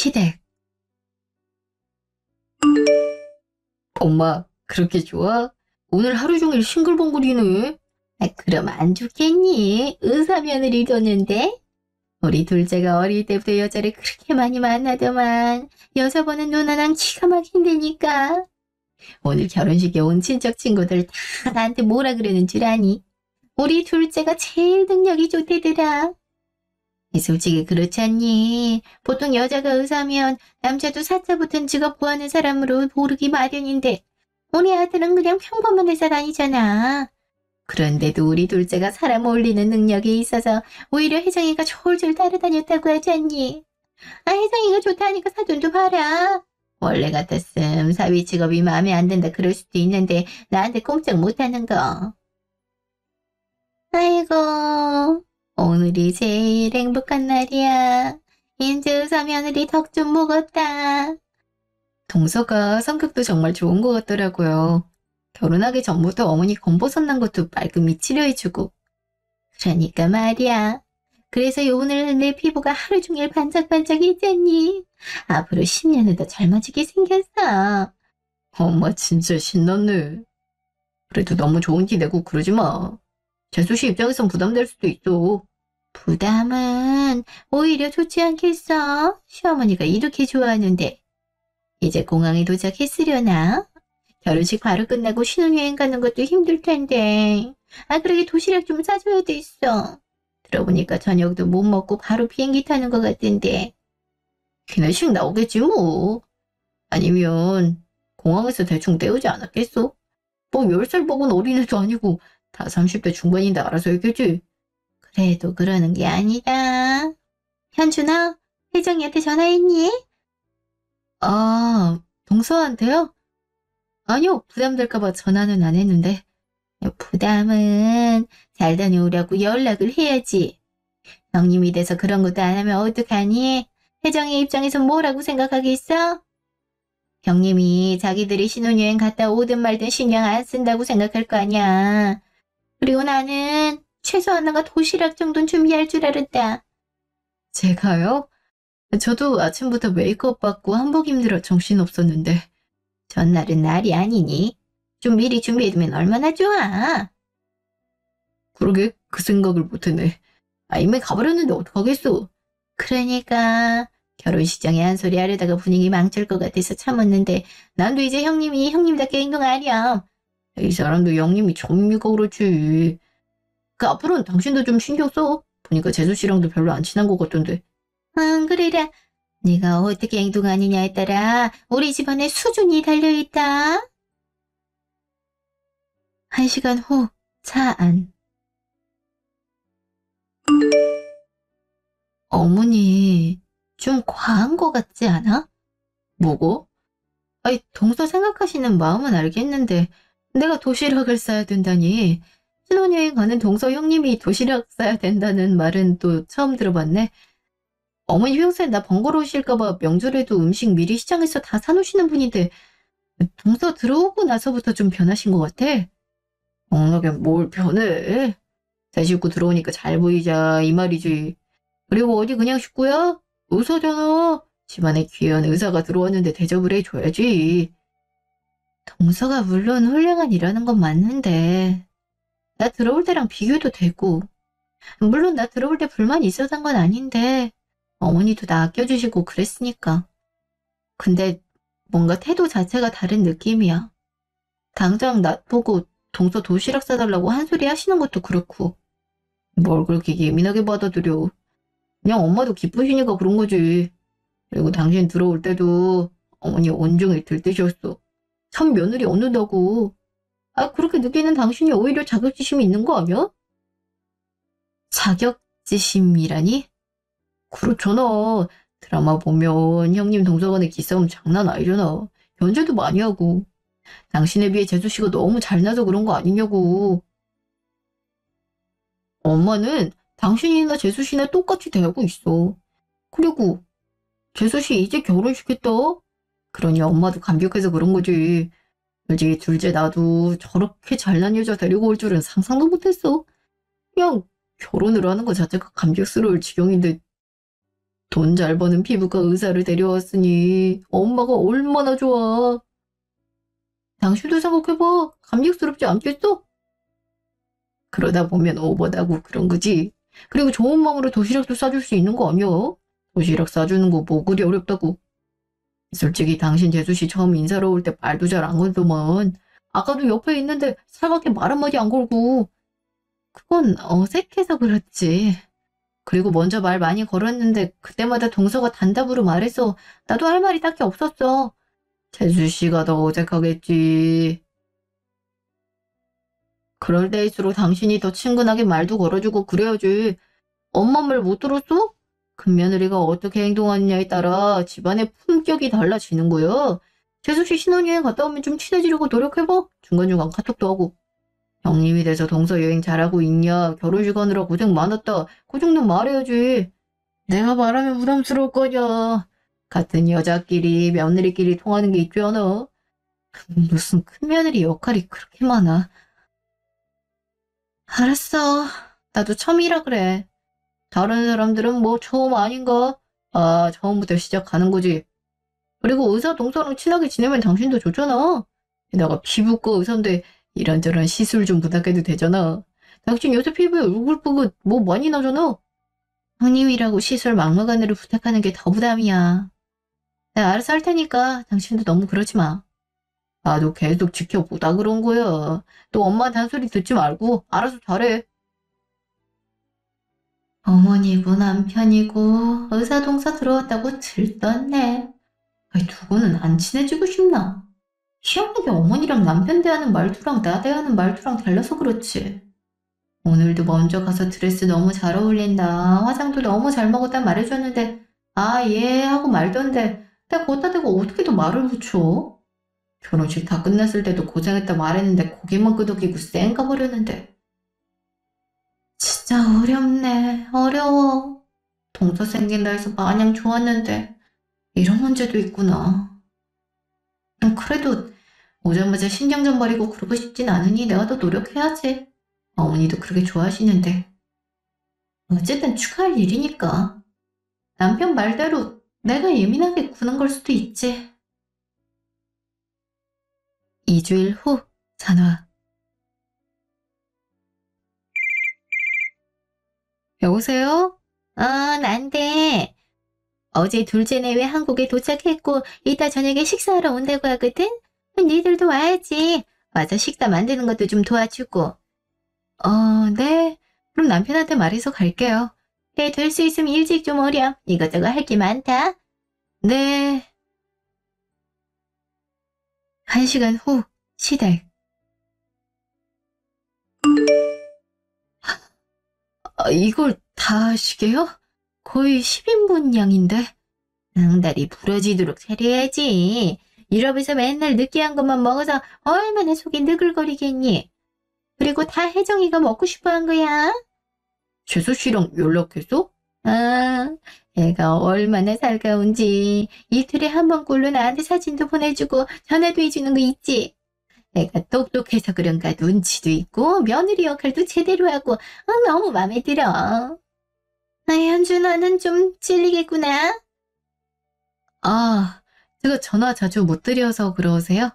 시댁. 엄마, 그렇게 좋아? 오늘 하루 종일 싱글벙글이네. 그럼 안 좋겠니? 의사 며느리 뒀는데? 우리 둘째가 어릴 때부터 여자를 그렇게 많이 만나더만 여자 보는 눈하나는 기가 막힌다니까. 오늘 결혼식에 온 친척 친구들 다 나한테 뭐라 그러는 줄 아니? 우리 둘째가 제일 능력이 좋대더라. 솔직히 그렇지 않니? 보통 여자가 의사면 남자도 사자 붙은 직업 구하는 사람으로 고르기 마련인데 우리 아들은 그냥 평범한 회사 다니잖아. 그런데도 우리 둘째가 사람 올리는 능력이 있어서 오히려 혜정이가 졸졸 따라다녔다고 하지 않니? 혜정이가 좋다니까 사돈도 봐라. 원래 같았음 사위 직업이 마음에 안 든다 그럴 수도 있는데 나한테 꼼짝 못하는 거. 아이고, 오늘이 제일 행복한 날이야. 인제 의사 며느리 덕 좀 먹었다. 동서가 성격도 정말 좋은 것 같더라고요. 결혼하기 전부터 어머니 검버섯 난 것도 말끔히 치료해주고. 그러니까 말이야. 그래서 오늘 내 피부가 하루 종일 반짝반짝했잖니. 앞으로 10년은 더 젊어지게 생겼어. 엄마 진짜 신났네. 그래도 너무 좋은 티 내고 그러지 마. 재수 씨 입장에선 부담될 수도 있어. 부담은 오히려 좋지 않겠어? 시어머니가 이렇게 좋아하는데. 이제 공항에 도착했으려나? 결혼식 바로 끝나고 신혼여행 가는 것도 힘들 텐데. 그러게 도시락 좀 싸줘야 됐어. 들어보니까 저녁도 못 먹고 바로 비행기 타는 것 같던데. 기내식 나오겠지 뭐. 아니면 공항에서 대충 때우지 않았겠어? 뭐 10살 먹은 어린애도 아니고 다 30대 중반인데 알아서 했겠지. 그래도 그러는 게 아니다. 현준아, 혜정이한테 전화했니? 동서한테요? 아니요, 부담될까봐 전화는 안 했는데. 부담은 잘 다녀오라고 연락을 해야지. 형님이 돼서 그런 것도 안 하면 어떡하니? 혜정이 입장에서 뭐라고 생각하겠어? 형님이 자기들이 신혼여행 갔다 오든 말든 신경 안 쓴다고 생각할 거 아니야. 그리고 나는 최소한 나가 도시락 정도는 준비할 줄 알았다. 제가요? 저도 아침부터 메이크업 받고 한복 입느라 정신없었는데 전날은 날이 아니니 좀 미리 준비해두면 얼마나 좋아. 그러게 그 생각을 못했네. 이미 가버렸는데 어떡하겠어. 그러니까 결혼식장에 한 소리 하려다가 분위기 망칠 것 같아서 참았는데 난도 이제 형님이 형님답게 행동하렴. 이 사람도 형님이 좀이니까 그렇지. 앞으로는 당신도 좀 신경 써. 보니까 재수 씨랑도 별로 안 친한 것 같던데. 응, 그래라. 네가 어떻게 행동하느냐에 따라 우리 집안의 수준이 달려있다. 1시간 후 차 안. 어머니, 좀 과한 거 같지 않아? 뭐고? 동서 생각하시는 마음은 알겠는데 내가 도시락을 싸야 된다니. 신혼여행 가는 동서 형님이 도시락 싸야 된다는 말은 또 처음 들어봤네. 어머니 평소에 나 번거로우실까봐 명절에도 음식 미리 시장에서 다 사놓으시는 분인데 동서 들어오고 나서부터 좀 변하신 것 같아. 워낙에 뭘 변해. 새 식구 들어오니까 잘 보이자 이 말이지. 그리고 어디 그냥 식구야? 의사잖아. 집안에 귀한 의사가 들어왔는데 대접을 해줘야지. 동서가 물론 훌륭한 일하는 건 맞는데 나 들어올 때랑 비교도 되고 물론 나 들어올 때 불만이 있었던 건 아닌데 어머니도 나 아껴주시고 그랬으니까. 근데 뭔가 태도 자체가 다른 느낌이야. 당장 나 보고 동서 도시락 싸달라고 한 소리 하시는 것도 그렇고 뭘 그렇게 예민하게 받아들여. 그냥 엄마도 기쁘시니까 그런 거지. 그리고 당신 들어올 때도 어머니 온종일 들뜨셨어. 참 며느리 얻는다고. 그렇게 느끼는 당신이 오히려 자격지심이 있는 거 아니야? 자격지심이라니? 그렇잖아. 드라마 보면 형님 동서간의 기싸움 장난 아니잖아. 연재도 많이 하고. 당신에 비해 재수씨가 너무 잘나서 그런 거 아니냐고. 엄마는 당신이나 재수씨나 똑같이 대하고 있어. 그리고 재수씨 이제 결혼시켰다. 그러니 엄마도 감격해서 그런 거지. 솔직히 둘째 나도 저렇게 잘난 여자 데리고 올 줄은 상상도 못했어. 그냥 결혼을 하는 것 자체가 감격스러울 지경인데 돈 잘 버는 피부과 의사를 데려왔으니 엄마가 얼마나 좋아. 당신도 생각해봐. 감격스럽지 않겠어? 그러다 보면 오버다고 그런 거지. 그리고 좋은 마음으로 도시락도 싸줄 수 있는 거 아니야? 도시락 싸주는 거 뭐 그리 어렵다고. 솔직히 당신 재수씨 처음 인사로 올 때 말도 잘 안 걸더만. 아까도 옆에 있는데 살갑게 말 한마디 안 걸고. 그건 어색해서 그렇지. 그리고 먼저 말 많이 걸었는데 그때마다 동서가 단답으로 말해서 나도 할 말이 딱히 없었어. 재수씨가 더 어색하겠지. 그럴 때일수록 당신이 더 친근하게 말도 걸어주고 그래야지. 엄마 말 못 들었어? 큰며느리가 어떻게 행동하느냐에 따라 집안의 품격이 달라지는 거야. 재수씨 신혼여행 갔다 오면 좀 친해지려고 노력해봐. 중간중간 카톡도 하고. 형님이 돼서 동서 여행 잘하고 있냐? 결혼식 하느라 고생 많았다. 그 정도 말해야지. 내가 말하면 부담스러울 거냐. 같은 여자끼리 며느리끼리 통하는 게 있지 않아? 무슨 큰며느리 역할이 그렇게 많아. 알았어. 나도 처음이라 그래. 다른 사람들은 뭐 처음 아닌가? 아, 처음부터 시작하는 거지. 그리고 의사 동서랑 친하게 지내면 당신도 좋잖아. 게다가 피부과 의사인데 이런저런 시술 좀 부탁해도 되잖아. 당신 요새 피부에 울긋불긋 뭐 많이 나잖아. 형님이라고 시술 막무가내로 부탁하는 게 더 부담이야. 내가 알아서 할 테니까 당신도 너무 그러지 마. 나도 계속 지켜보다 그런 거야. 또 엄마 단소리 듣지 말고 알아서 잘해. 어머니고 남편이고 의사 동사 들어왔다고 들떴네. 아이, 두고는 안 친해지고 싶나? 희한하게 어머니랑 남편 대하는 말투랑 나 대하는 말투랑 달라서 그렇지. 오늘도 먼저 가서 드레스 너무 잘 어울린다. 화장도 너무 잘 먹었다 말해줬는데 아, 예 하고 말던데 내가 걷다 대고 어떻게 또 말을 붙여? 결혼식 다 끝났을 때도 고생했다 말했는데 고개만 끄덕이고 쌩까 버렸는데. 진짜 어렵네. 어려워. 동서 생긴다 해서 마냥 좋았는데 이런 문제도 있구나. 그래도 오자마자 신경 좀 버리고 그러고 싶진 않으니 내가 더 노력해야지. 어머니도 그렇게 좋아하시는데. 어쨌든 축하할 일이니까. 남편 말대로 내가 예민하게 구는 걸 수도 있지. 2주일 후 전화. 여보세요? 난데. 어제 둘째 내외 한국에 도착했고 이따 저녁에 식사하러 온다고 하거든? 니들도 와야지. 와서 식사 만드는 것도 좀 도와주고. 네. 그럼 남편한테 말해서 갈게요. 네, 될 수 있으면 일찍 좀 오렴. 이것저것 할 게 많다. 네. 1시간 후 시댁. 이걸 다 하시게요? 거의 10인분 양인데. 다리 부러지도록 차려야지. 유럽에서 맨날 느끼한 것만 먹어서 얼마나 속이 느글거리겠니? 그리고 다 혜정이가 먹고 싶어 한 거야. 재수씨랑 연락했어? 애가 얼마나 살가운지 이틀에 한 번꼴로 나한테 사진도 보내주고 전화도 해주는 거 있지? 애가 똑똑해서 그런가 눈치도 있고 며느리 역할도 제대로 하고 너무 마음에 들어. 현준아는 좀 찔리겠구나. 제가 전화 자주 못 드려서 그러세요?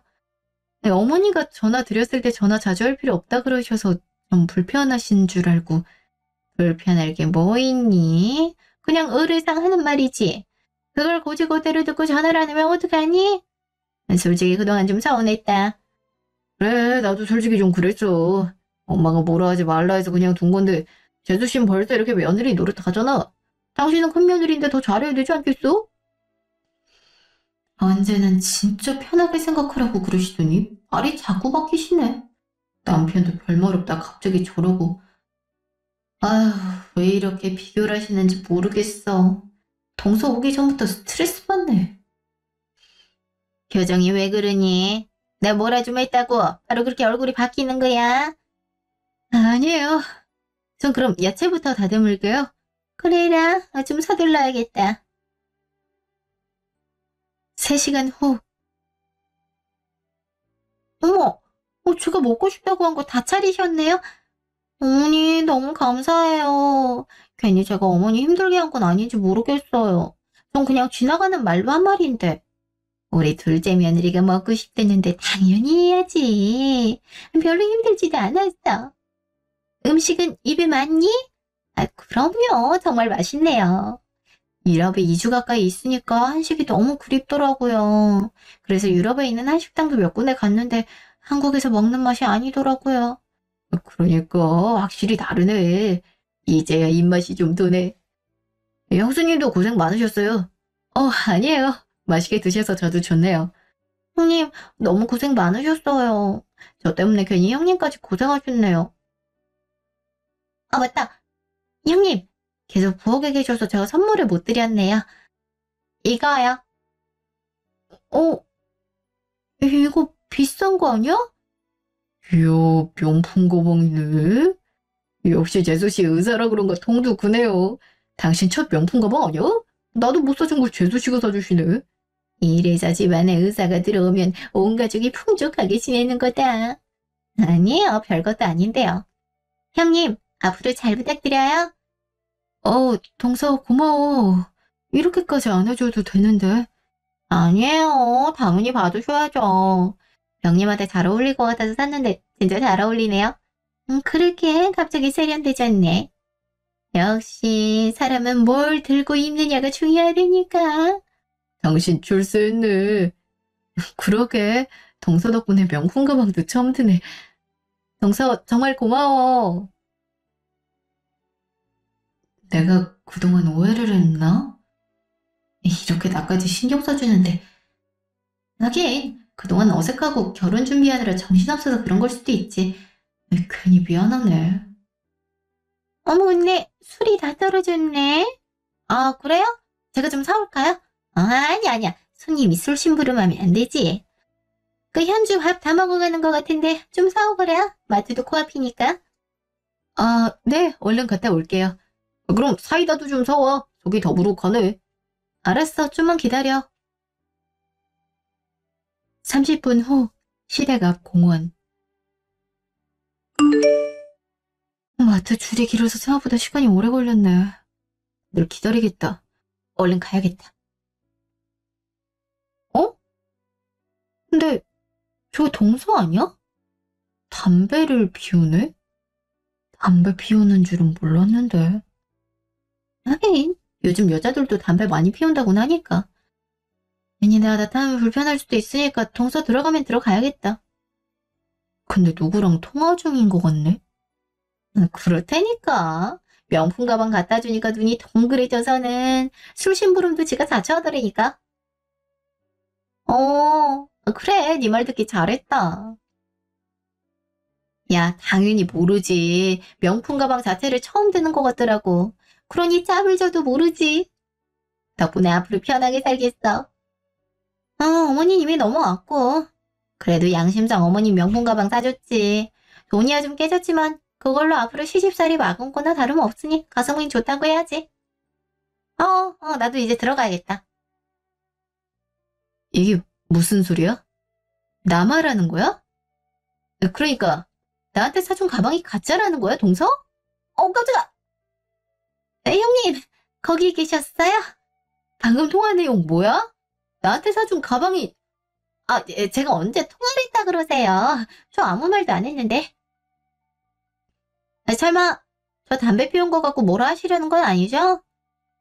네, 어머니가 전화 드렸을 때 전화 자주 할 필요 없다 그러셔서 좀 불편하신 줄 알고. 불편할 게 뭐 있니? 그냥 의례상 하는 말이지. 그걸 고지고대로 듣고 전화를 안 하면 어떡하니? 솔직히 그동안 좀 서운했다. 그래, 나도 솔직히 좀 그랬어. 엄마가 뭐라 하지 말라 해서 그냥 둔 건데 재수씨는 벌써 이렇게 며느리 노릇하잖아. 당신은 큰 며느리인데 더 잘해야 되지 않겠어? 언제는 진짜 편하게 생각하라고 그러시더니 말이 자꾸 바뀌시네. 남편도 별말 없다 갑자기 저러고. 아휴, 왜 이렇게 비교를 하시는지 모르겠어. 동서 오기 전부터 스트레스 받네. 표정이 왜 그러니? 내가 뭐라 좀 했다고 바로 그렇게 얼굴이 바뀌는 거야? 아니에요. 전 그럼 야채부터 다듬을게요. 그래라, 좀 서둘러야겠다. 3시간 후. 어머, 제가 먹고 싶다고 한 거 다 차리셨네요? 어머니, 너무 감사해요. 괜히 제가 어머니 힘들게 한 건 아닌지 모르겠어요. 전 그냥 지나가는 말로 한 말인데. 우리 둘째 며느리가 먹고 싶댔는데 당연히 해야지. 별로 힘들지도 않았어. 음식은 입에 맞니? 아, 그럼요. 정말 맛있네요. 유럽에 2주 가까이 있으니까 한식이 너무 그립더라고요. 그래서 유럽에 있는 한식당도 몇 군데 갔는데 한국에서 먹는 맛이 아니더라고요. 그러니까 확실히 다르네. 이제야 입맛이 좀 도네. 형수님도 고생 많으셨어요. 아니에요. 맛있게 드셔서 저도 좋네요. 형님, 너무 고생 많으셨어요. 저 때문에 괜히 형님까지 고생하셨네요. 아, 맞다. 형님, 계속 부엌에 계셔서 제가 선물을 못 드렸네요. 이거요. 어, 이거 비싼 거 아니야? 이야, 명품 가방이네. 역시 재수씨 의사라 그런가 통도 크네요. 당신 첫 명품 가방 아니야? 나도 못 사준 걸 재수씨가 사주시네. 이래서 집안에 의사가 들어오면 온 가족이 풍족하게 지내는 거다. 아니에요, 별것도 아닌데요. 형님, 앞으로 잘 부탁드려요. 동서 고마워. 이렇게까지 안 해줘도 되는데. 아니에요, 당연히 받으셔야죠. 형님한테 잘 어울릴 것 같아서 샀는데 진짜 잘 어울리네요. 그러게 갑자기 세련되졌네. 역시 사람은 뭘 들고 입느냐가 중요하다니까. 당신 출세했네. 그러게 동서 덕분에 명품 가방도 처음 드네. 동서 정말 고마워. 내가 그동안 오해를 했나? 이렇게 나까지 신경 써주는데. 하긴 그동안 어색하고 결혼 준비하느라 정신없어서 그런 걸 수도 있지. 괜히 미안하네. 어머, 언니, 술이 다 떨어졌네. 아, 그래요? 제가 좀 사올까요? 아니야. 손님이 술 심부름하면 안 되지. 그 현주 밥 다 먹어가는 것 같은데 좀 사오거라. 마트도 코앞이니까. 아, 네, 얼른 갔다 올게요. 그럼 사이다도 좀 사와. 속이 더부룩하네. 알았어, 좀만 기다려. 30분 후, 시댁 앞 공원. 마트 줄이 길어서 생각보다 시간이 오래 걸렸네. 늘 기다리겠다. 얼른 가야겠다. 근데 저 동서 아니야? 담배를 피우네? 담배 피우는 줄은 몰랐는데. 하긴 요즘 여자들도 담배 많이 피운다고는 하니까. 괜히 내가 나타나면 불편할 수도 있으니까 동서 들어가면 들어가야겠다. 근데 누구랑 통화 중인 것 같네? 그럴 테니까. 명품 가방 갖다 주니까 눈이 동그래져서는 술 심부름도 지가 자처하더라니까. 그래. 네 말 듣기 잘했다. 야, 당연히 모르지. 명품 가방 자체를 처음 듣는 것 같더라고. 그러니 짭을 줘도 모르지. 덕분에 앞으로 편하게 살겠어. 어머니 이미 넘어왔고. 그래도 양심상 어머니 명품 가방 사줬지. 돈이야 좀 깨졌지만 그걸로 앞으로 시집살이 막은 거나 다름없으니 가성비 좋다고 해야지. 나도 이제 들어가야겠다. 이게 무슨 소리야? 나 말하는 거야? 그러니까 나한테 사준 가방이 가짜라는 거야, 동서? 깜짝아! 형님, 거기 계셨어요? 방금 통화 내용 뭐야? 나한테 사준 가방이... 제가 언제 통화를 했다 그러세요? 저 아무 말도 안 했는데. 설마 저 담배 피운 거 갖고 뭐라 하시려는 건 아니죠?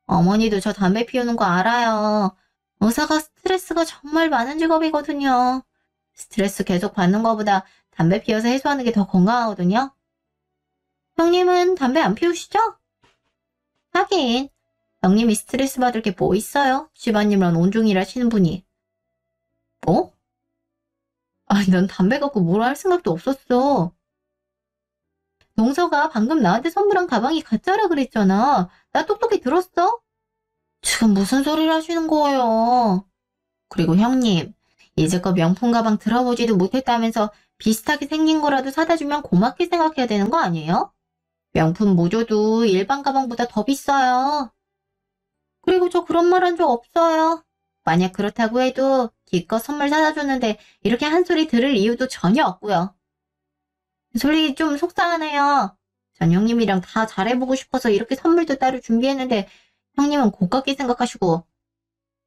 어머니도 저 담배 피우는 거 알아요. 의사가 스트레스가 정말 많은 직업이거든요. 스트레스 계속 받는 거보다 담배 피워서 해소하는 게 더 건강하거든요. 형님은 담배 안 피우시죠? 하긴 형님이 스트레스 받을 게 뭐 있어요? 집안일만 온종일 하시는 분이. 뭐? 난 담배 갖고 뭐라 할 생각도 없었어. 동서가 방금 나한테 선물한 가방이 가짜라 그랬잖아. 나 똑똑히 들었어? 지금 무슨 소리를 하시는 거예요? 그리고 형님, 이제껏 명품 가방 들어보지도 못했다면서 비슷하게 생긴 거라도 사다 주면 고맙게 생각해야 되는 거 아니에요? 명품 모조도 일반 가방보다 더 비싸요. 그리고 저 그런 말 한 적 없어요. 만약 그렇다고 해도 기껏 선물 사다 줬는데 이렇게 한 소리 들을 이유도 전혀 없고요. 소리 좀 속상하네요. 전 형님이랑 다 잘해보고 싶어서 이렇게 선물도 따로 준비했는데 형님은 고깝게 생각하시고.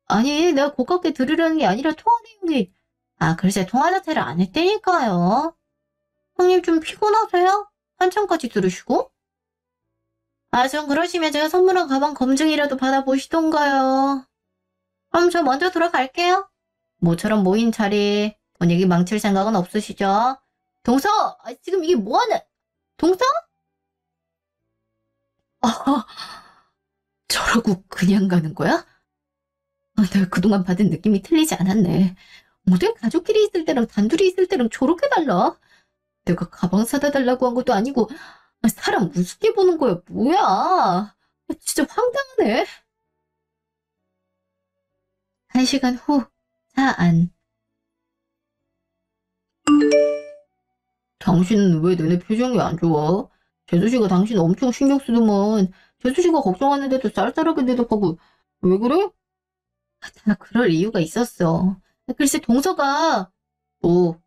아니, 내가 고깝게 들으려는 게 아니라 통화 내용이. 아, 글쎄 통화 자체를 안 했다니까요. 형님 좀 피곤하세요? 한참까지 들으시고? 아, 전 그러시면 제가 선물한 가방 검증이라도 받아보시던가요. 그럼 저 먼저 들어갈게요. 모처럼 모인 자리 분위기 망칠 생각은 없으시죠? 동서! 지금 이게 뭐하는... 동서? 아, 저러고 그냥 가는 거야? 내가 그동안 받은 느낌이 틀리지 않았네. 어딜 가족끼리 있을 때랑 단둘이 있을 때랑 저렇게 달라? 내가 가방 사다 달라고 한 것도 아니고 사람 우습게 보는 거야 뭐야? 진짜 황당하네. 1시간 후 차 안. 당신은 왜 내내 표정이 안 좋아? 재수씨가 당신 엄청 신경 쓰더만. 재수씨가 걱정하는데도 쌀쌀하게 대답하고. 왜 그래? 다 그럴 이유가 있었어. 글쎄 동서가 뭐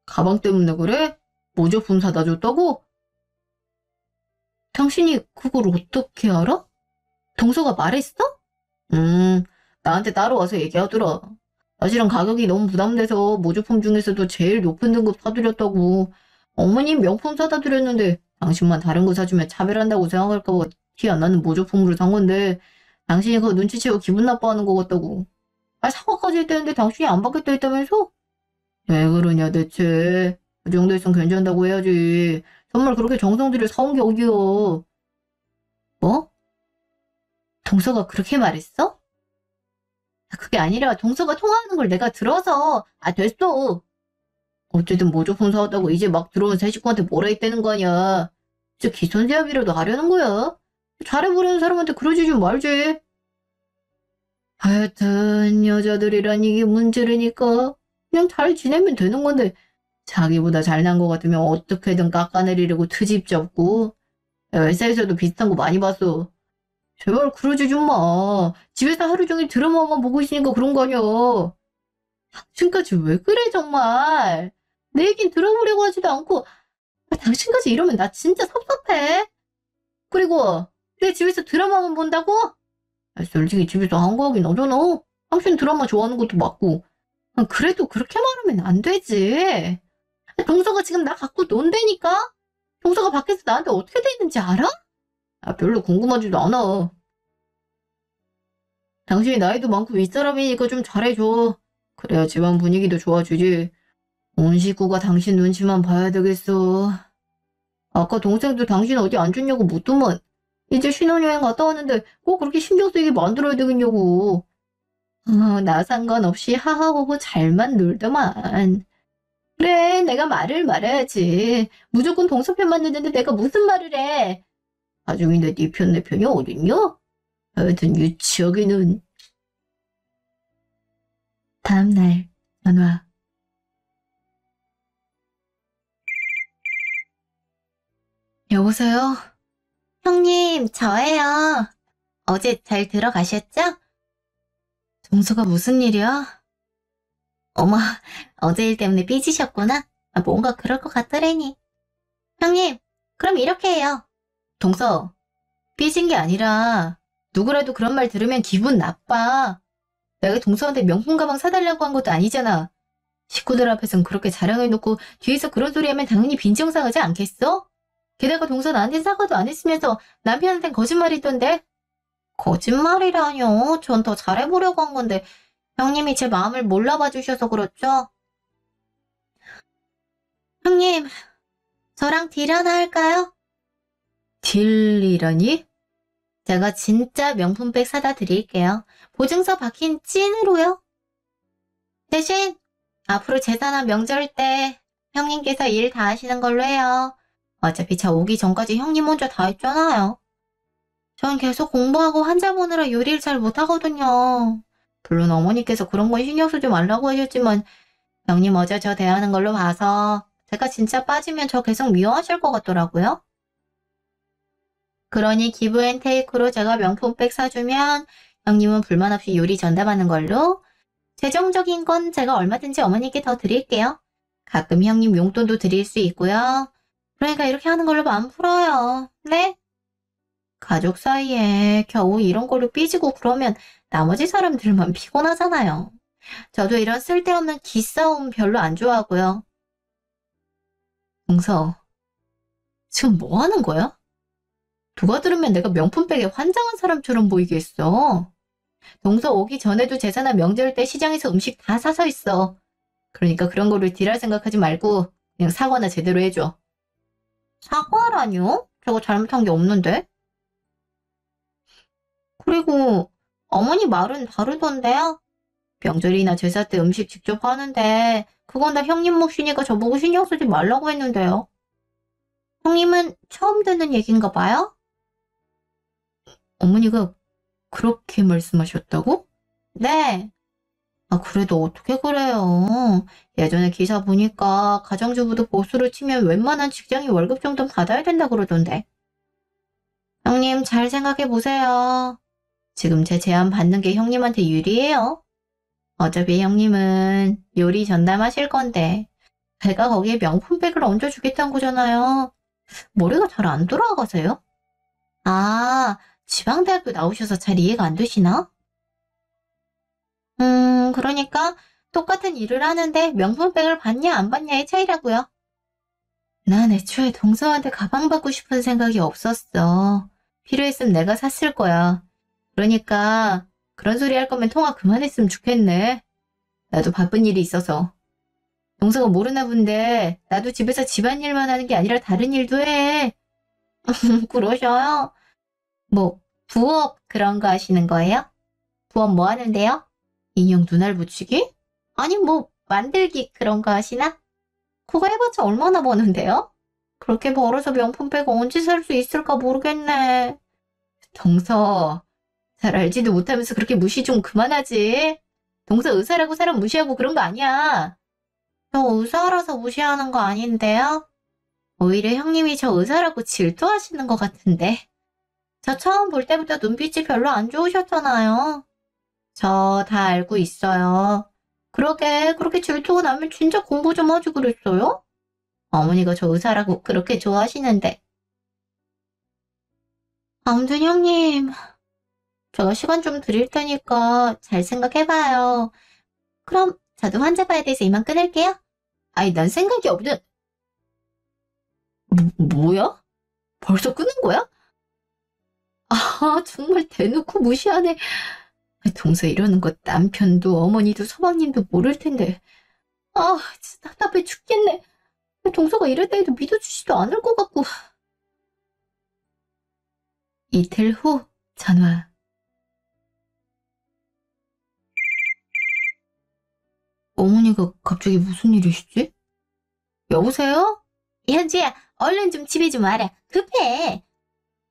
가방 때문에 그래? 모조품 사다 줬다고? 당신이 그걸 어떻게 알아? 동서가 말했어? 나한테 따로 와서 얘기하더라. 사실은 가격이 너무 부담돼서 모조품 중에서도 제일 높은 등급 사드렸다고. 어머님 명품 사다 드렸는데 당신만 다른 거 사주면 차별한다고 생각할까 봐 티 안 나는 모조품으로 산 건데 당신이 그거 눈치채고 기분 나빠하는 거 같다고. 아, 사과까지 했다는데 당신이 안 받겠다 했다면서? 왜 그러냐 대체. 그 정도 있으면 괜찮다고 해야지. 정말 그렇게 정성 들여 사온 게 어디여. 뭐? 동서가 그렇게 말했어? 그게 아니라 동서가 통화하는 걸 내가 들어서. 아, 됐어. 어쨌든 모조품 사왔다고 이제 막 들어온 새 식구한테 뭐라 했다는 거 아니야. 진짜 기선제압이라도 하려는 거야. 잘해보려는 사람한테 그러지 좀 말지. 하여튼 여자들이란 이게 문제라니까. 그냥 잘 지내면 되는 건데 자기보다 잘난 거 같으면 어떻게든 깎아내리려고 트집 잡고. 회사에서도 비슷한 거 많이 봤어. 제발 그러지 좀 마. 집에서 하루 종일 드라마만 보고 있으니까 그런 거 아니야. 당신까지 왜 그래 정말. 내 얘긴 들어보려고 하지도 않고. 당신까지 이러면 나 진짜 섭섭해. 그리고 내 집에서 드라마만 본다고? 솔직히 집에서 한가하긴 하잖아. 당신 드라마 좋아하는 것도 맞고. 그래도 그렇게 말하면 안 되지. 동서가 지금 나 갖고 논다니까? 동서가 밖에서 나한테 어떻게 돼 있는지 알아? 별로 궁금하지도 않아. 당신이 나이도 많고 윗사람이니까 좀 잘해줘. 그래야 집안 분위기도 좋아지지. 온 식구가 당신 눈치만 봐야 되겠어. 아까 동생도 당신 어디 안 좋냐고 묻더만. 이제 신혼여행 갔다 왔는데 꼭 그렇게 신경 쓰이게 만들어야 되겠냐고. 나 상관없이 하하호호 잘만 놀더만. 그래, 내가 말을 말해야지. 무조건 동서편 맞는데 내가 무슨 말을 해. 나중에 네 편 내 편이 어딨냐? 하여튼 유치하기는. 다음날 전화. 여보세요? 형님, 저예요. 어제 잘 들어가셨죠? 동서가 무슨 일이야? 어머, 어제 일 때문에 삐지셨구나. 뭔가 그럴 것 같더래니. 형님, 그럼 이렇게 해요. 동서, 삐진 게 아니라 누구라도 그런 말 들으면 기분 나빠. 내가 동서한테 명품 가방 사달라고 한 것도 아니잖아. 식구들 앞에선 그렇게 자랑해놓고 뒤에서 그런 소리 하면 당연히 빈정상하지 않겠어? 게다가 동서 나한텐 사과도 안 했으면서 남편한텐 거짓말했던데? 거짓말이라뇨. 전 더 잘해보려고 한 건데 형님이 제 마음을 몰라봐 주셔서 그렇죠? 형님, 저랑 딜 하나 할까요? 딜이라니? 제가 진짜 명품백 사다 드릴게요. 보증서 박힌 찐으로요. 대신 앞으로 제사나 명절 때 형님께서 일 다 하시는 걸로 해요. 어차피 저 오기 전까지 형님 혼자 다 했잖아요. 전 계속 공부하고 환자 보느라 요리를 잘 못하거든요. 물론 어머니께서 그런 건 신경 쓰지 말라고 하셨지만 형님 어제 저 대하는 걸로 봐서 제가 진짜 빠지면 저 계속 미워하실 것 같더라고요. 그러니 기브앤테이크로 제가 명품백 사주면 형님은 불만 없이 요리 전담하는 걸로. 재정적인 건 제가 얼마든지 어머니께 더 드릴게요. 가끔 형님 용돈도 드릴 수 있고요. 그러니까 이렇게 하는 걸로 마음 풀어요. 네? 가족 사이에 겨우 이런 걸로 삐지고 그러면 나머지 사람들만 피곤하잖아요. 저도 이런 쓸데없는 기싸움 별로 안 좋아하고요. 동서, 지금 뭐 하는 거야? 누가 들으면 내가 명품백에 환장한 사람처럼 보이겠어. 동서 오기 전에도 제사나 명절 때 시장에서 음식 다 사서 있어. 그러니까 그런 거를 딜할 생각하지 말고 그냥 사과나 제대로 해줘. 사과라뇨? 저거 잘못한 게 없는데? 그리고 어머니 말은 다르던데요? 명절이나 제사 때 음식 직접 하는데 그건 다 형님 몫이니까 저보고 신경 쓰지 말라고 했는데요. 형님은 처음 듣는 얘기인가 봐요? 어머니가 그렇게 말씀하셨다고? 네. 아, 그래도 어떻게 그래요? 예전에 기사 보니까 가정주부도 보수를 치면 웬만한 직장인 월급 정도는 받아야 된다 그러던데. 형님 잘 생각해 보세요. 지금 제 제안 받는 게 형님한테 유리해요? 어차피 형님은 요리 전담하실 건데 제가 거기에 명품백을 얹어주겠다는 거잖아요. 머리가 잘 안 돌아가세요? 아, 지방대학교 나오셔서 잘 이해가 안 되시나? 그러니까 똑같은 일을 하는데 명품백을 받냐 안 받냐의 차이라고요. 난 애초에 동서한테 가방 받고 싶은 생각이 없었어. 필요했으면 내가 샀을 거야. 그러니까 그런 소리 할 거면 통화 그만했으면 좋겠네. 나도 바쁜 일이 있어서. 동서가 모르나 본데 나도 집에서 집안일만 하는 게 아니라 다른 일도 해. 그러셔요? 뭐 부업 그런 거 하시는 거예요? 부업 뭐 하는데요? 인형 눈알 붙이기? 아니 뭐 만들기 그런 거 하시나? 그거 해봤자 얼마나 버는데요? 그렇게 벌어서 명품백 언제 살 수 있을까 모르겠네. 동서, 잘 알지도 못하면서 그렇게 무시 좀 그만하지. 동서 의사라고 사람 무시하고 그런 거 아니야. 저 의사라서 무시하는 거 아닌데요? 오히려 형님이 저 의사라고 질투하시는 것 같은데. 저 처음 볼 때부터 눈빛이 별로 안 좋으셨잖아요. 저 다 알고 있어요. 그렇게 질투가 나면 진짜 공부 좀 하지 그랬어요? 어머니가 저 의사라고 그렇게 좋아하시는데. 아무튼 형님, 제가 시간 좀 드릴 테니까 잘 생각해봐요. 그럼 저도 환자 봐야 돼서 이만 끊을게요. 아니, 난 생각이 없는... 뭐야? 벌써 끊은 거야? 아, 정말 대놓고 무시하네. 동서 이러는 거 남편도 어머니도 서방님도 모를 텐데. 아, 진짜 답답해 죽겠네. 동서가 이럴 때에도 믿어주지도 않을 것 같고. 이틀 후 전화. 어머니가 갑자기 무슨 일이시지? 여보세요? 현주야, 얼른 좀 집에 좀 와라. 급해.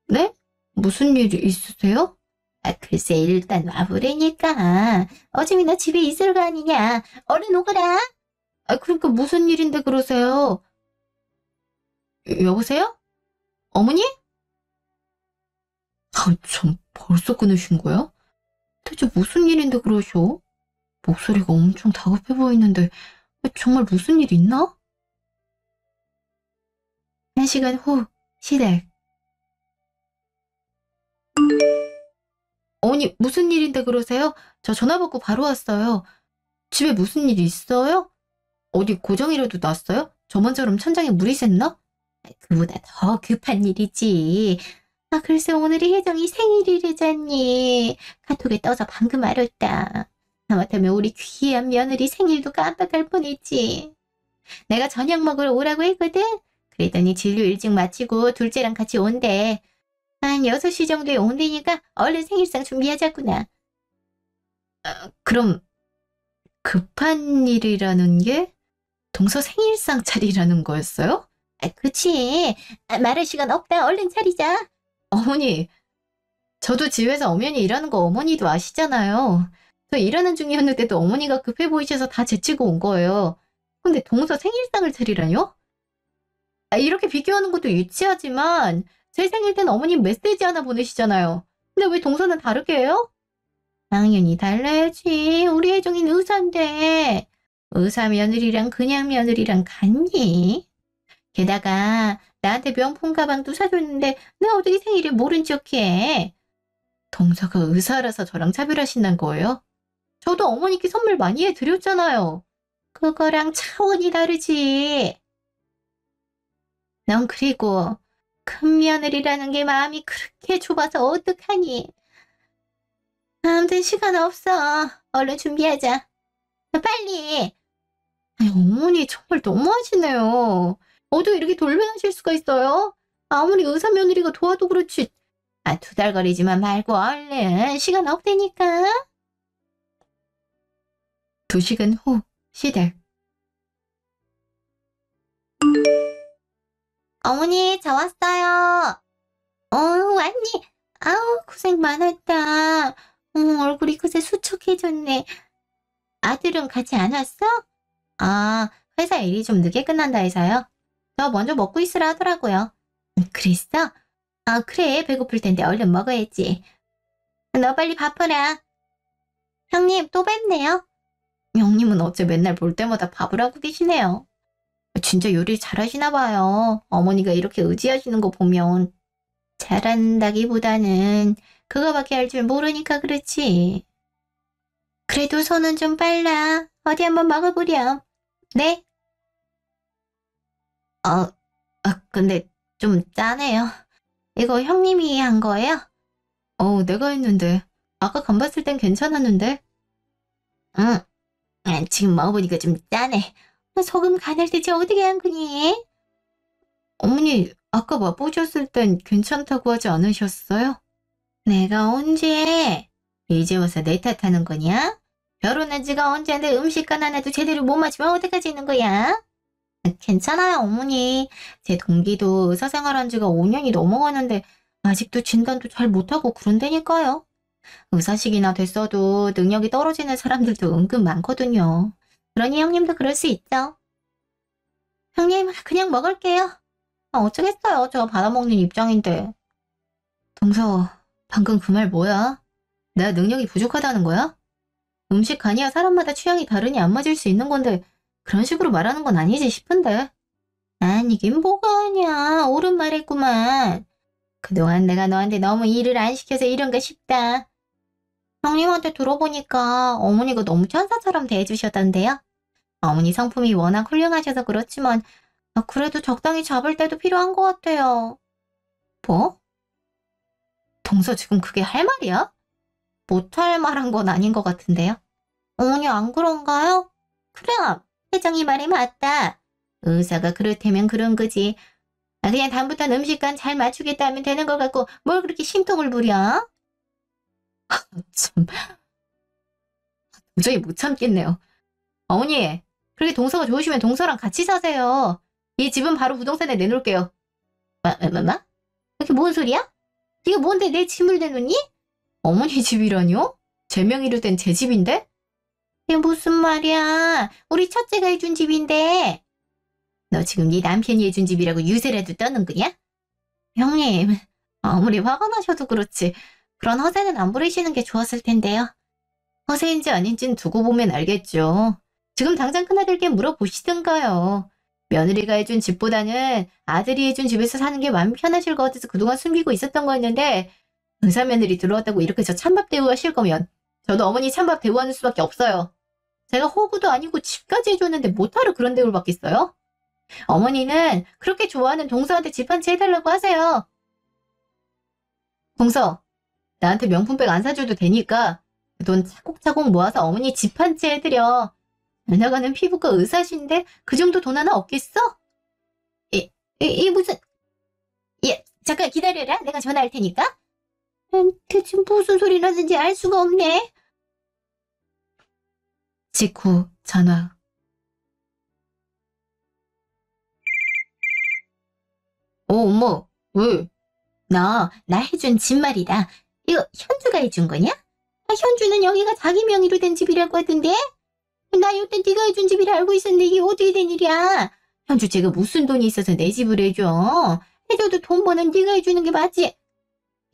네? 무슨 일 있으세요? 아, 글쎄, 일단 와보라니까. 어차피 너 집에 있을 거 아니냐. 얼른 오거라. 아, 그러니까 무슨 일인데 그러세요? 여보세요? 어머니? 아, 참, 벌써 끊으신 거야? 대체 무슨 일인데 그러셔? 목소리가 엄청 다급해 보이는데 정말 무슨 일 있나? 1시간 후 시댁. 어머니 무슨 일인데 그러세요? 저 전화 받고 바로 왔어요. 집에 무슨 일 있어요? 어디 고정이라도 났어요? 저번처럼 천장에 물이 샜나? 그보다 더 급한 일이지. 아, 글쎄 오늘이 혜정이 생일이래잖니. 카톡에 떠서 방금 알았다. 하마터면 우리 귀한 며느리 생일도 깜빡할 뻔했지. 내가 저녁 먹으러 오라고 했거든? 그랬더니 진료 일찍 마치고 둘째랑 같이 온대. 한 6시 정도에 온대니까 얼른 생일상 준비하자꾸나. 그럼 급한 일이라는 게 동서 생일상 차리라는 거였어요? 아, 그치. 아, 말할 시간 없다. 얼른 차리자. 어머니, 저도 집에서 엄연히 일하는 거 어머니도 아시잖아요. 저 일하는 중이었는데도 어머니가 급해 보이셔서 다 제치고 온 거예요. 근데 동서 생일상을 차리라뇨? 아, 이렇게 비교하는 것도 유치하지만 제 생일 땐 어머님 메시지 하나 보내시잖아요. 근데 왜 동서는 다르게 해요? 당연히 달라야지. 우리 혜정이는 의사인데. 의사 며느리랑 그냥 며느리랑 같니? 게다가 나한테 명품 가방도 사줬는데 내가 어떻게 생일을 모른 척해? 동서가 의사라서 저랑 차별하신다는 거예요? 저도 어머니께 선물 많이 해드렸잖아요. 그거랑 차원이 다르지. 넌 그리고 큰 며느리라는 게 마음이 그렇게 좁아서 어떡하니? 아무튼 시간 없어. 얼른 준비하자. 빨리. 아니, 어머니 정말 너무하시네요. 어떻게 이렇게 돌변하실 수가 있어요? 아무리 의사 며느리가 도와도 그렇지. 투덜거리지만 말고 얼른. 시간 없다니까. 2시간 후 시댁. 어머니, 저 왔어요. 왔니? 아우, 고생 많았다. 얼굴이 그새 수척해졌네. 아들은 같이 안 왔어? 아, 회사 일이 좀 늦게 끝난다 해서요. 저 먼저 먹고 있으라 하더라고요. 그랬어? 아, 그래. 배고플 텐데 얼른 먹어야지. 너 빨리 밥하라. 형님, 또 뵙네요. 형님은 어째 맨날 볼 때마다 밥을 하고 계시네요. 진짜 요리 잘하시나 봐요. 어머니가 이렇게 의지하시는 거 보면. 잘한다기보다는 그거밖에 할 줄 모르니까 그렇지. 그래도 손은 좀 빨라. 어디 한번 먹어보렴. 네? 근데 좀 짜네요. 이거 형님이 한 거예요? 내가 했는데. 아까 간 봤을 땐 괜찮았는데. 응, 지금 먹어보니까 좀 짜네. 소금 간을 대체 어떻게 한 거니? 어머니, 아까 맛보셨을 땐 괜찮다고 하지 않으셨어요? 내가 언제? 이제 와서 내 탓하는 거냐? 결혼한 지가 언제인데 음식간 하나도 제대로 못 맞추면 어디까지 있는 거야? 괜찮아요, 어머니. 제 동기도 의사 생활한 지가 5년이 넘어가는데 아직도 진단도 잘 못하고 그런다니까요. 의사식이나 됐어도 능력이 떨어지는 사람들도 은근 많거든요. 그러니 형님도 그럴 수 있죠. 형님, 그냥 먹을게요. 어쩌겠어요. 제가 받아먹는 입장인데. 동서, 방금 그 말 뭐야? 내가 능력이 부족하다는 거야? 음식 간이야 사람마다 취향이 다르니 안 맞을 수 있는 건데 그런 식으로 말하는 건 아니지 싶은데. 아니긴 뭐가 아니야. 옳은 말했구만. 그동안 내가 너한테 너무 일을 안 시켜서 이런가 싶다. 형님한테 들어보니까 어머니가 너무 천사처럼 대해주셨던데요. 어머니 성품이 워낙 훌륭하셔서 그렇지만 그래도 적당히 잡을 때도 필요한 것 같아요. 뭐? 동서 지금 그게 할 말이야? 못할 말한 건 아닌 것 같은데요. 어머니 안 그런가요? 그럼 회장이 말이 맞다. 의사가 그렇다면 그런 거지. 그냥 다음부터는 음식간 잘 맞추겠다 하면 되는 것 같고 뭘 그렇게 심통을 부려? 참, 도저히 못 참겠네요. 어머니, 그렇게 동서가 좋으시면 동서랑 같이 사세요. 이 집은 바로 부동산에 내놓을게요. 뭐? 그게 뭔 소리야? 네가 뭔데 내 짐을 내놓니? 어머니 집이라뇨? 제 명의로 된 제 집인데? 이게 무슨 말이야? 우리 첫째가 해준 집인데. 너 지금 네 남편이 해준 집이라고 유세라도 떠는 거냐? 형님, 아무리 화가 나셔도 그렇지 그런 허세는 안 부리시는 게 좋았을 텐데요. 허세인지 아닌지는 두고 보면 알겠죠. 지금 당장 큰아들께 물어보시든가요. 며느리가 해준 집보다는 아들이 해준 집에서 사는 게 마음이 편하실 것 같아서 그동안 숨기고 있었던 거였는데 의사 며느리 들어왔다고 이렇게 저 찬밥 대우하실 거면 저도 어머니 찬밥 대우하는 수밖에 없어요. 제가 호구도 아니고 집까지 해줬는데 못하러 그런 대우를 받겠어요? 어머니는 그렇게 좋아하는 동서한테 집 한 채 해달라고 하세요. 동서, 나한테 명품백 안 사줘도 되니까 그 돈 차곡차곡 모아서 어머니 집 한 채 해드려. 나가는 피부과 의사신데 그 정도 돈 하나 없겠어? 무슨... 잠깐 기다려라. 내가 전화할 테니까. 대체 무슨 소리 나는지 알 수가 없네. 직후 전화. 엄마. 왜? 나 해준 집 말이다. 이거 현주가 해준 거냐? 현주는 여기가 자기 명의로 된 집이라고 하던데? 나 여태 네가 해준 집이라 알고 있었는데 이게 어떻게 된 일이야? 현주 제가 무슨 돈이 있어서 내 집을 해줘? 해줘도 돈 버는 네가 해주는 게 맞지?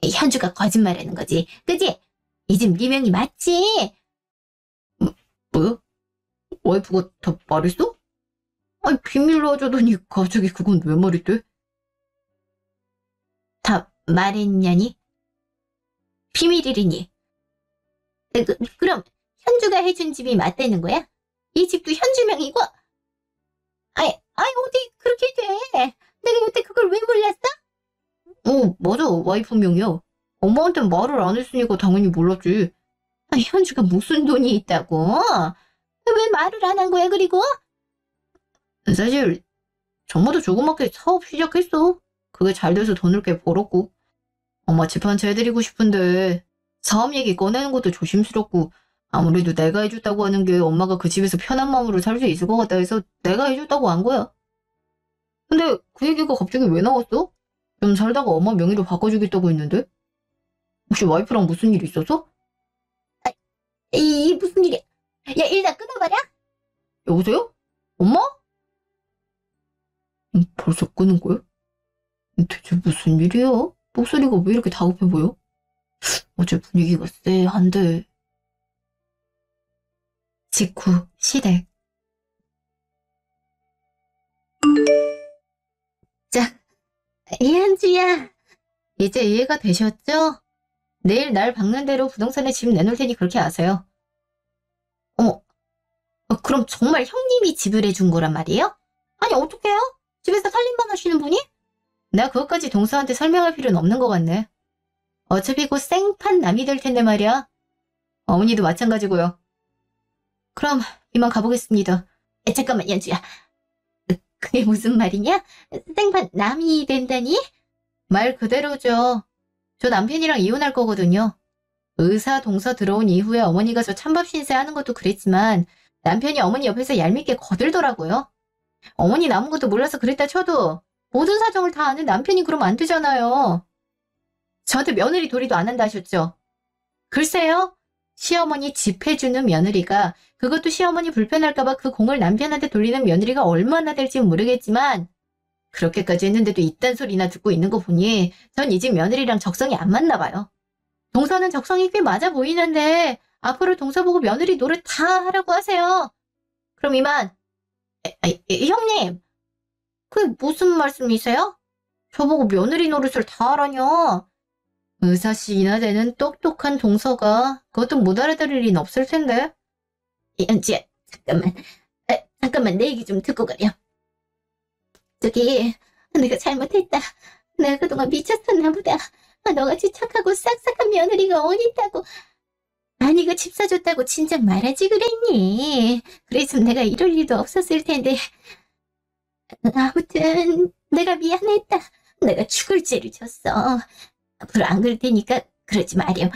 현주가 거짓말하는 거지, 그지? 이 집 네 명이 맞지? 뭐야? 와이프가 다 말했어? 아니 비밀로 하자더니 갑자기 그건 왜 말이 돼? 말했냐니? 비밀이리니. 그럼 현주가 해준 집이 맞다는 거야? 이 집도 현주명이고? 아이 어디 그렇게 돼? 내가 여태 그걸 왜 몰랐어? 맞아. 와이프 명이야. 엄마한테 말을 안 했으니까 당연히 몰랐지. 현주가 무슨 돈이 있다고? 왜 말을 안 한 거야, 그리고? 사실 전마도 조그맣게 사업 시작했어. 그게 잘 돼서 돈을 꽤 벌었고. 엄마 집 한 채 해드리고 싶은데 사업 얘기 꺼내는 것도 조심스럽고 아무래도 내가 해줬다고 하는 게 엄마가 그 집에서 편한 마음으로 살 수 있을 것 같다 해서 내가 해줬다고 한 거야. 근데 그 얘기가 갑자기 왜 나왔어? 좀 살다가 엄마 명의로 바꿔주겠다고 했는데? 혹시 와이프랑 무슨 일 있어서? 이 무슨 일이야? 야, 일단 끊어봐라. 여보세요? 엄마? 벌써 끄는 거야? 대체 무슨 일이야? 목소리가 왜 이렇게 다급해 보여? 어제 분위기가 쎄한데. 직후 시댁. 자, 이한주야. 이제 이해가 되셨죠? 내일 날 박는 대로 부동산에 집 내놓을 테니 그렇게 아세요. 그럼 정말 형님이 집을 해준 거란 말이에요? 아니, 어떡해요? 집에서 살림만 하시는 분이? 내가 그것까지 동서한테 설명할 필요는 없는 것 같네. 어차피 곧 생판 남이 될 텐데 말이야. 어머니도 마찬가지고요. 그럼 이만 가보겠습니다. 잠깐만, 연주야. 그게 무슨 말이냐? 생판 남이 된다니? 말 그대로죠. 저 남편이랑 이혼할 거거든요. 의사 동서 들어온 이후에 어머니가 저 찬밥 신세하는 것도 그랬지만 남편이 어머니 옆에서 얄밉게 거들더라고요. 어머니 남은 것도 몰라서 그랬다 쳐도 모든 사정을 다 아는 남편이 그러면 안 되잖아요. 저한테 며느리 도리도 안 한다 하셨죠? 글쎄요. 시어머니 집 해주는 며느리가 그것도 시어머니 불편할까봐 그 공을 남편한테 돌리는 며느리가 얼마나 될지 모르겠지만 그렇게까지 했는데도 이딴 소리나 듣고 있는 거 보니 전 이 집 며느리랑 적성이 안 맞나 봐요. 동서는 적성이 꽤 맞아 보이는데 앞으로 동서 보고 며느리 노릇 다 하라고 하세요. 그럼 이만. 형님, 그게 무슨 말씀이세요? 저보고 며느리 노릇을 다 하라뇨. 의사씨나 되는 똑똑한 동서가 그것도 못 알아들을 리는 없을 텐데. 연지야, 잠깐만 내 얘기 좀 듣고 가렴. 저기, 내가 잘못했다. 내가 그동안 미쳤었나 보다. 너같이 착하고 싹싹한 며느리가 어딨다고. 아니, 그 집 사줬다고 진작 말하지 그랬니? 그랬으면 내가 이럴 일도 없었을 텐데. 아무튼 내가 미안했다. 내가 죽을 죄를 졌어. 앞으로 안 그럴 테니까 그러지 마렴.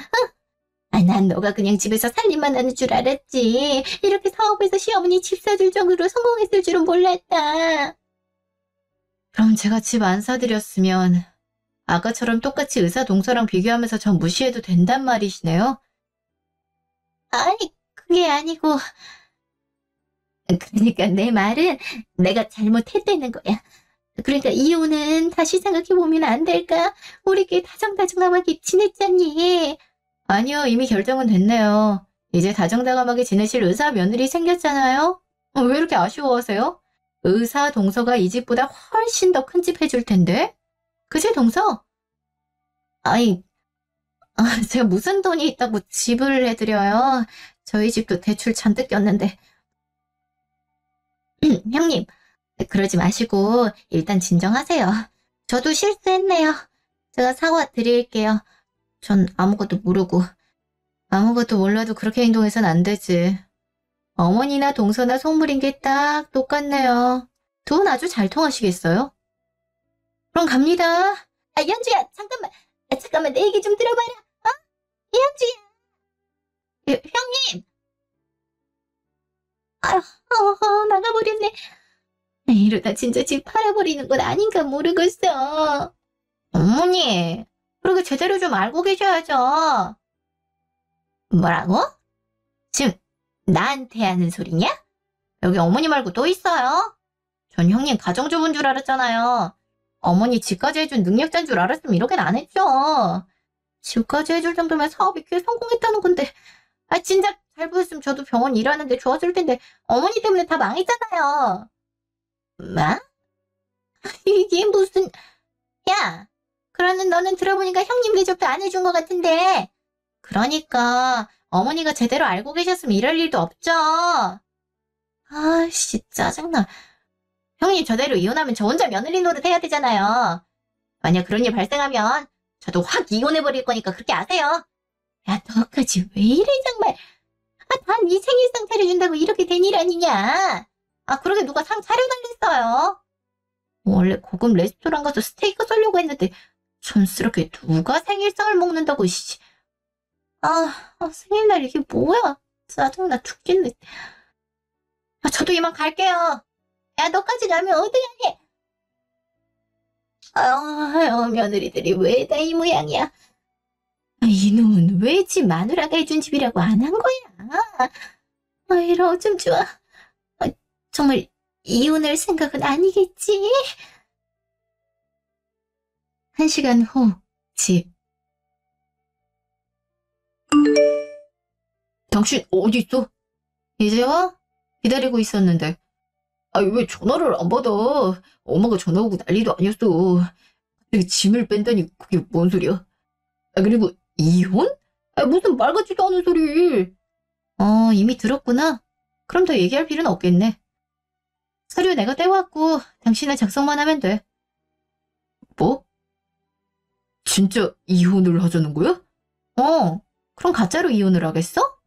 난 너가 그냥 집에서 살림만 하는 줄 알았지. 이렇게 사업해서 시어머니 집 사줄 정도로 성공했을 줄은 몰랐다. 그럼 제가 집 안 사드렸으면 아까처럼 똑같이 의사 동서랑 비교하면서 전 무시해도 된단 말이시네요? 아니, 그게 아니고. 그러니까 내 말은 내가 잘못했다는 거야. 그러니까 이혼은 다시 생각해보면 안 될까? 우리끼리 다정다정하게 지냈잖니. 아니요, 이미 결정은 됐네요. 이제 다정다감하게 지내실 의사 며느리 생겼잖아요? 왜 이렇게 아쉬워하세요? 의사 동서가 이 집보다 훨씬 더 큰 집 해줄 텐데? 그치, 동서? 아니, 제가 무슨 돈이 있다고 집을 해드려요? 저희 집도 대출 잔뜩 꼈는데. 형님, 그러지 마시고 일단 진정하세요. 저도 실수했네요. 제가 사과 드릴게요. 전 아무것도 모르고. 아무것도 몰라도 그렇게 행동해선 안 되지. 어머니나 동서나 속물인 게 딱 똑같네요. 두 분 아주 잘 통하시겠어요? 그럼 갑니다. 연주야, 잠깐만 내 얘기 좀 들어봐라. 연주야. 형님. 나가버렸네. 이러다 진짜 집 팔아버리는 건 아닌가 모르겠어. 어머니, 그렇게 제대로 좀 알고 계셔야죠. 뭐라고? 지금 나한테 하는 소리냐? 여기 어머니 말고 또 있어요? 전 형님 가정주부인 줄 알았잖아요. 어머니 집까지 해준 능력자인 줄 알았으면 이렇게는 안 했죠. 집까지 해줄 정도면 사업이 꽤 성공했다는 건데. 진작 잘 보였으면 저도 병원 일하는데 좋았을 텐데 어머니 때문에 다 망했잖아요. 뭐? 이게 무슨... 야, 그러는 너는 들어보니까 형님 대접도 안 해준 것 같은데. 그러니까 어머니가 제대로 알고 계셨으면 이럴 일도 없죠. 아씨 짜증나. 형님 저대로 이혼하면 저 혼자 며느리 노릇해야 되잖아요. 만약 그런 일 발생하면 저도 확 이혼해버릴 거니까 그렇게 아세요. 야 너까지 왜 이래 정말. 다 네 생일상 차려준다고 이렇게 된 일 아니냐. 그러게 누가 상 차려달랬어요. 원래 고급 레스토랑 가서 스테이크 썰려고 했는데 촌스럽게 누가 생일상을 먹는다고. 씨. 생일날 이게 뭐야. 짜증나 죽겠네. 저도 이만 갈게요. 야 너까지 가면 어떡하니. 며느리들이 왜 다 이 모양이야. 이놈은 왜 집 마누라가 해준 집이라고 안 한 거야. 이러 어쩜 좋아. 정말 이혼할 생각은 아니겠지? 1시간 후 집. 당신 어디 있어? 이제 와? 기다리고 있었는데. 왜 전화를 안 받아? 엄마가 전화 오고 난리도 아니었어. 갑자기 짐을 뺀다니 그게 뭔 소리야? 그리고 이혼? 무슨 말 같지도 않은 소리. 이미 들었구나. 그럼 더 얘기할 필요는 없겠네. 서류 내가 떼왔고 당신은 작성만 하면 돼. 뭐? 진짜 이혼을 하자는 거야? 그럼 가짜로 이혼을 하겠어?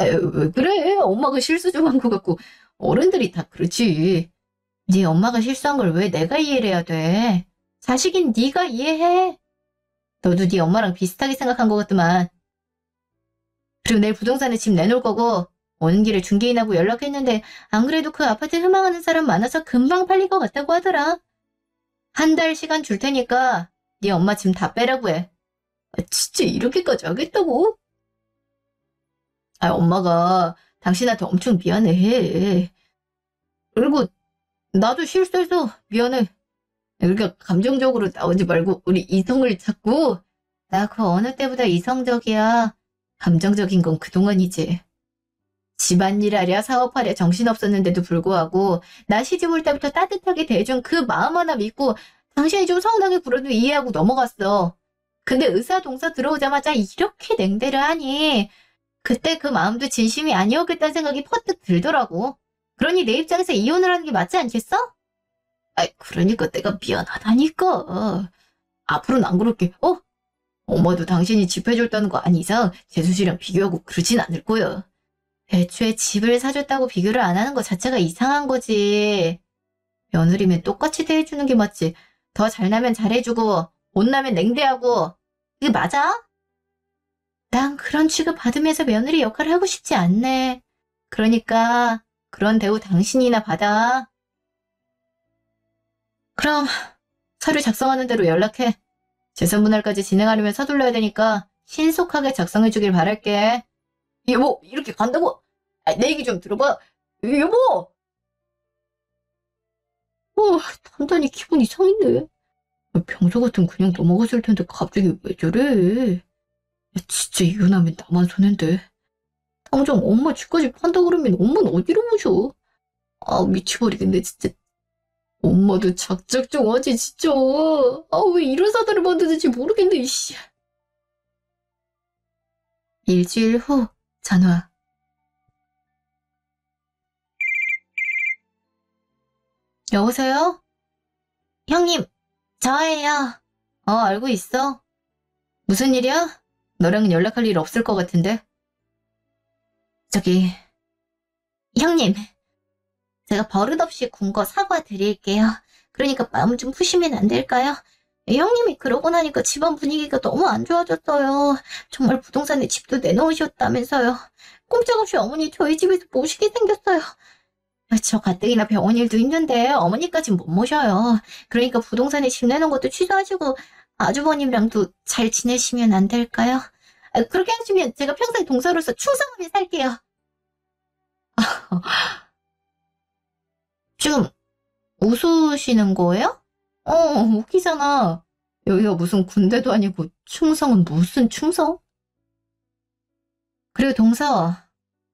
왜 그래? 엄마가 실수 좀 한 것 같고. 어른들이 다 그렇지. 네 엄마가 실수한 걸 왜 내가 이해를 해야 돼? 자식인 네가 이해해. 너도 네 엄마랑 비슷하게 생각한 것 같더만. 그리고 내일 부동산에 집 내놓을 거고 오는 길에 중개인하고 연락했는데 안 그래도 그 아파트 희망하는 사람 많아서 금방 팔릴 것 같다고 하더라. 1달 시간 줄 테니까 네 엄마 짐 다 빼라고 해. 진짜 이렇게까지 하겠다고? 엄마가 당신한테 엄청 미안해. 그리고 나도 실수해서 미안해. 그러니까 감정적으로 나오지 말고 우리 이성을 찾고. 나 그 어느 때보다 이성적이야. 감정적인 건 그동안이지. 집안일 하랴 사업하랴 정신없었는데도 불구하고 나 시집 올 때부터 따뜻하게 대해준 그 마음 하나 믿고 당신이 좀 서운하게 굴어도 이해하고 넘어갔어. 근데 의사 동사 들어오자마자 이렇게 냉대를 하니 그때 그 마음도 진심이 아니었겠다는 생각이 퍼뜩 들더라고. 그러니 내 입장에서 이혼을 하는 게 맞지 않겠어? 그러니까 내가 미안하다니까. 앞으로는 안 그럴게. 엄마도 당신이 집 해줬다는 거 아니 이상 재수 씨랑 비교하고 그러진 않을 거야. 애초에 집을 사줬다고 비교를 안 하는 것 자체가 이상한 거지. 며느리면 똑같이 대해주는 게 맞지. 더 잘나면 잘해주고 못나면 냉대하고. 이게 맞아? 난 그런 취급 받으면서 며느리 역할을 하고 싶지 않네. 그러니까 그런 대우 당신이나 받아. 그럼 서류 작성하는 대로 연락해. 재산분할까지 진행하려면 서둘러야 되니까 신속하게 작성해주길 바랄게. 여보, 이렇게 간다고? 내 얘기 좀 들어봐. 여보! 단단히 기분 이상했네. 평소 같으면 그냥 넘어갔을 텐데 갑자기 왜 저래? 진짜 이혼하면 나만 손해인데. 당장 엄마 집까지 판다 그러면 엄마는 어디로 모셔? 미쳐버리겠네 진짜. 엄마도 작작정하지 진짜. 왜 이런 사달을 만드는지 모르겠네 이씨. 일주일 후 전화. 여보세요? 형님, 저예요. 알고 있어. 무슨 일이야? 너랑은 연락할 일 없을 것 같은데. 저기, 형님. 제가 버릇없이 군 거 사과드릴게요. 그러니까 마음 좀 푸시면 안 될까요? 형님이 그러고 나니까 집안 분위기가 너무 안 좋아졌어요. 정말 부동산에 집도 내놓으셨다면서요. 꼼짝없이 어머니 저희 집에서 모시게 생겼어요. 저 가뜩이나 병원 일도 힘든데 어머니까진 못 모셔요. 그러니까 부동산에 집 내놓은 것도 취소하시고 아주버님랑도 잘 지내시면 안 될까요? 그렇게 하시면 제가 평생 동서로서 충성하며 살게요. 지금 웃으시는 거예요? 웃기잖아. 여기가 무슨 군대도 아니고 충성은 무슨 충성? 그리고 동서,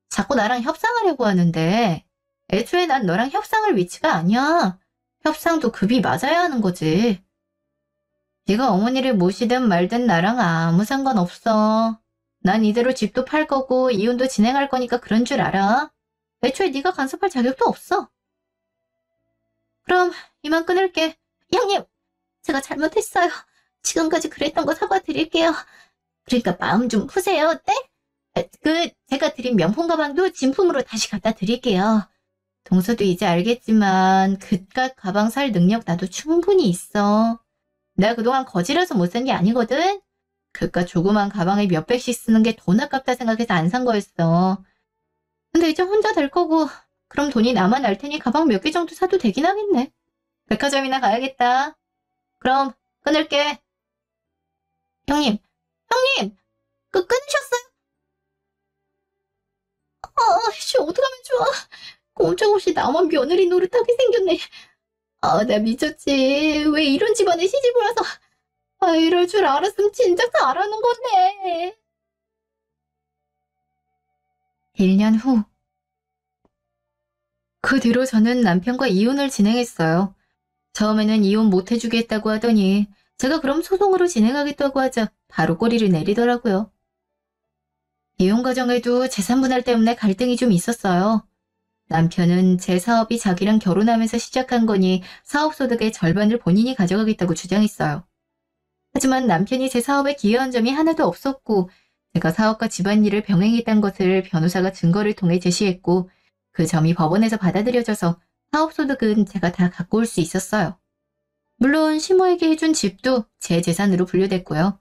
자꾸 나랑 협상하려고 하는데 애초에 난 너랑 협상할 위치가 아니야. 협상도 급이 맞아야 하는 거지. 네가 어머니를 모시든 말든 나랑 아무 상관없어. 난 이대로 집도 팔 거고 이혼도 진행할 거니까 그런 줄 알아. 애초에 네가 간섭할 자격도 없어. 그럼 이만 끊을게. 형님, 제가 잘못했어요. 지금까지 그랬던 거 사과드릴게요. 그러니까 마음 좀 푸세요. 네? 제가 드린 명품 가방도 진품으로 다시 갖다 드릴게요. 동서도 이제 알겠지만 그깟 가방 살 능력 나도 충분히 있어. 내가 그동안 거지라서 못 산 게 아니거든? 그깟 조그만 가방에 몇백씩 쓰는 게 돈 아깝다 생각해서 안 산 거였어. 근데 이제 혼자 될 거고 그럼 돈이 나만 날 테니 가방 몇 개 정도 사도 되긴 하겠네. 백화점이나 가야겠다. 그럼 끊을게. 형님, 형님! 끊으셨어요? 씨, 어떡하면 좋아. 꼼짝없이 나만 며느리 노릇하게 생겼네. 나 미쳤지. 왜 이런 집안에 시집을 와서. 이럴 줄 알았으면 진작 잘하는 건데. 1년 후. 그 뒤로 저는 남편과 이혼을 진행했어요. 처음에는 이혼 못 해주겠다고 하더니 제가 그럼 소송으로 진행하겠다고 하자 바로 꼬리를 내리더라고요. 이혼 과정에도 재산 분할 때문에 갈등이 좀 있었어요. 남편은 제 사업이 자기랑 결혼하면서 시작한 거니 사업 소득의 절반을 본인이 가져가겠다고 주장했어요. 하지만 남편이 제 사업에 기여한 점이 하나도 없었고 제가 사업과 집안일을 병행했다는 것을 변호사가 증거를 통해 제시했고 그 점이 법원에서 받아들여져서 사업 소득은 제가 다 갖고 올 수 있었어요. 물론 시모에게 해준 집도 제 재산으로 분류됐고요.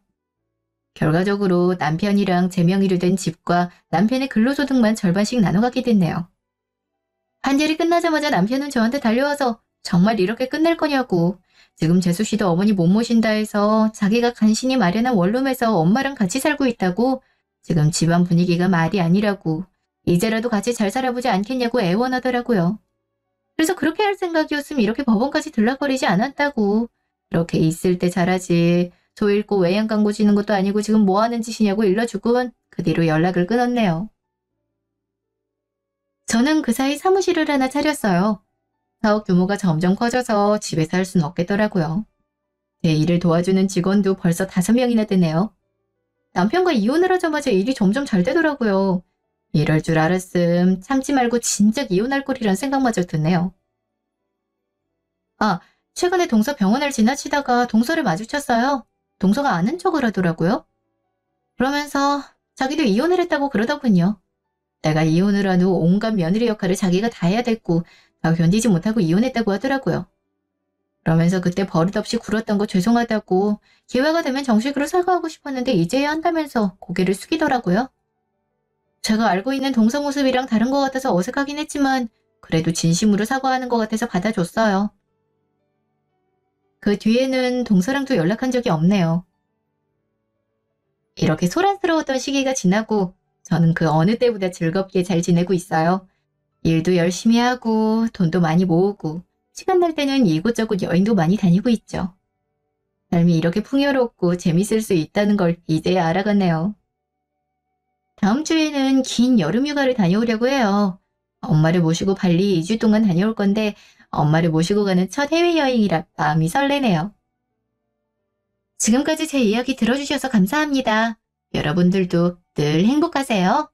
결과적으로 남편이랑 제 명의로 된 집과 남편의 근로소득만 절반씩 나눠 갖게 됐네요. 판결이 끝나자마자 남편은 저한테 달려와서 정말 이렇게 끝낼 거냐고 지금 재수 씨도 어머니 못 모신다 해서 자기가 간신히 마련한 원룸에서 엄마랑 같이 살고 있다고 지금 집안 분위기가 말이 아니라고 이제라도 같이 잘 살아보지 않겠냐고 애원하더라고요. 그래서 그렇게 할 생각이었으면 이렇게 법원까지 들락거리지 않았다고. 이렇게 있을 때 잘하지. 조 읽고 외양 광고 지는 것도 아니고 지금 뭐 하는 짓이냐고 일러주곤 그 뒤로 연락을 끊었네요. 저는 그 사이 사무실을 하나 차렸어요. 사업 규모가 점점 커져서 집에서 할 수는 없겠더라고요. 제 일을 도와주는 직원도 벌써 5명이나 되네요. 남편과 이혼을 하자마자 일이 점점 잘 되더라고요. 이럴 줄 알았음 참지 말고 진작 이혼할 거리란 생각마저 드네요. 최근에 동서 병원을 지나치다가 동서를 마주쳤어요. 동서가 아는 척을 하더라고요. 그러면서 자기도 이혼을 했다고 그러더군요. 내가 이혼을 한 후 온갖 며느리 역할을 자기가 다 해야 됐고 다 견디지 못하고 이혼했다고 하더라고요. 그러면서 그때 버릇없이 굴었던 거 죄송하다고 기회가 되면 정식으로 사과하고 싶었는데 이제야 한다면서 고개를 숙이더라고요. 제가 알고 있는 동서 모습이랑 다른 것 같아서 어색하긴 했지만 그래도 진심으로 사과하는 것 같아서 받아줬어요. 그 뒤에는 동서랑도 연락한 적이 없네요. 이렇게 소란스러웠던 시기가 지나고 저는 그 어느 때보다 즐겁게 잘 지내고 있어요. 일도 열심히 하고 돈도 많이 모으고 시간 날 때는 이곳저곳 여행도 많이 다니고 있죠. 삶이 이렇게 풍요롭고 재밌을 수 있다는 걸 이제야 알아갔네요. 다음 주에는 긴 여름 휴가를 다녀오려고 해요. 엄마를 모시고 발리 2주 동안 다녀올 건데 엄마를 모시고 가는 첫 해외여행이라 마음이 설레네요. 지금까지 제 이야기 들어주셔서 감사합니다. 여러분들도 늘 행복하세요.